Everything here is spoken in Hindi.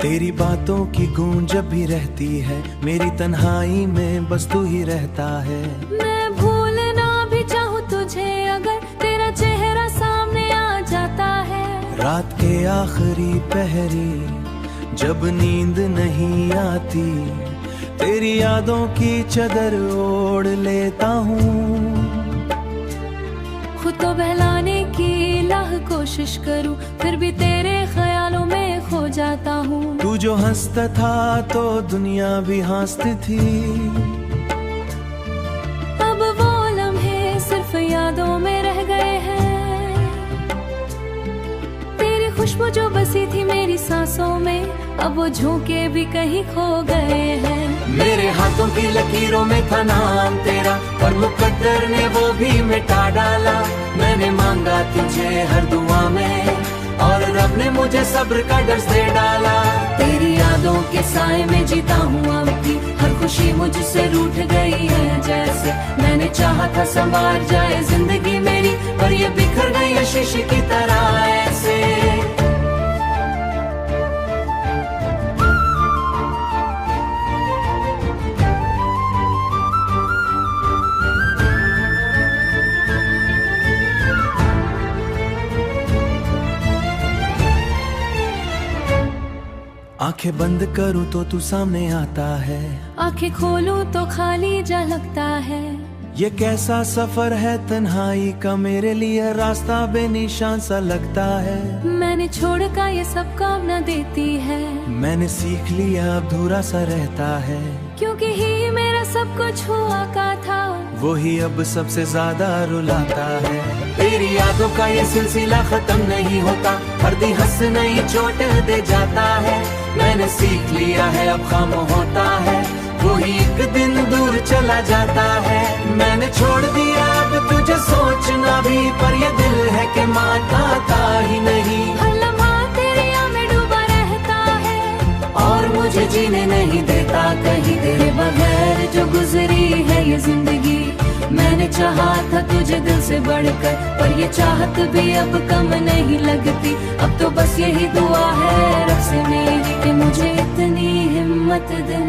तेरी बातों की गूंज जब भी रहती है, मेरी तन्हाई में बस तू ही रहता है। मैं भूलना भी चाहूँ तुझे अगर तेरा चेहरा सामने आ जाता है। रात के आखिरी पहरी जब नींद नहीं आती, तेरी यादों की चादर ओढ़ लेता हूँ। खुद तो बहलाने की लाख कोशिश करूं, फिर भी तेरे ख्यालों में खो जाता हूँ। तू जो हंसता था तो दुनिया भी हंसती थी। अब वो लम्हे सिर्फ यादों में रह गए हैं। तेरी खुशबू जो बसी थी मेरी सांसों में, अब वो झोंके भी कहीं खो गए हैं। मेरे हाथों की लकीरों में था नाम तेरा, पर मुकद्दर ने वो भी मिटा डाला। मैंने मांगा तुझे हर दुआ में, और रब ने मुझे सब्र का दर्स दे डाला। तेरी यादों के साए में जीता हूँ अब भी, हर खुशी मुझसे रूठ गई है जैसे। मैंने चाहा था संवार जाए जिंदगी मेरी, पर ये बिखर गई है शीशे की तरह ऐसे। आंखें बंद करूं तो तू सामने आता है, आंखें खोलूं तो खाली जा लगता है। ये कैसा सफर है तन्हाई का, मेरे लिए रास्ता बेनिशान सा लगता है। मैंने छोड़ का ये सब काम न देती है, मैंने सीख लिया अब अधूरा सा रहता है। क्योंकि ही मेरा सब कुछ हुआ का था, वो ही अब सबसे ज्यादा रुलाता है। तेरी यादों का ये सिलसिला खत्म नहीं होता, हर दिन हंस नई चोट दे जाता है। मैंने सीख लिया है अब खामोश होता है, वो ही एक दिन दूर चला जाता है। मैंने छोड़ दिया अब तुझे सोचना भी, पर ये दिल है कि मानता ही नहीं। हर लम्हा तेरे याद में डूबा रहता है, और मुझे जीने नहीं देता कहीं तेरे बगैर जो गुजरी है ये जिंदगी। मैंने चाहा था तुझे दिल से बढ़कर, पर ये चाहत भी अब कम नहीं लगती। अब तो बस यही दुआ है रब से मेरी कि मुझे इतनी हिम्मत दे।